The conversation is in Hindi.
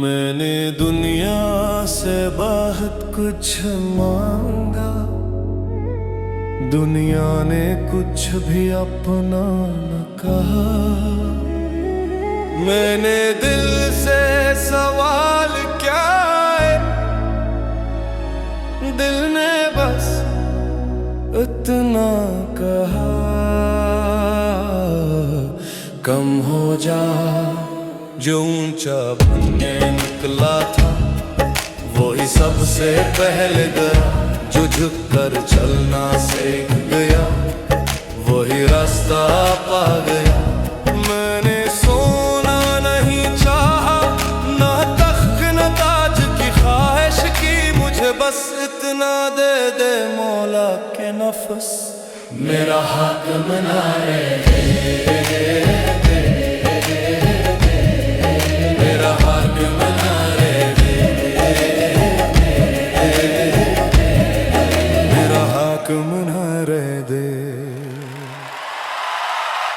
मैंने दुनिया से बहुत कुछ मांगा, दुनिया ने कुछ भी अपना न कहा। मैंने दिल से सवाल क्या है, दिल ने बस इतना कहा, कम हो जा। जो ऊंचा बनने निकला था वही सबसे पहले गया, जो झुक कर चलना सीख गया वही रास्ता पा गया। मैंने सोना नहीं चाहा, ना तख्त न ताज की ख्वाहिश की, मुझे बस इतना दे दे मौला के नफस मेरा हक मना रहे। मना रहे दे।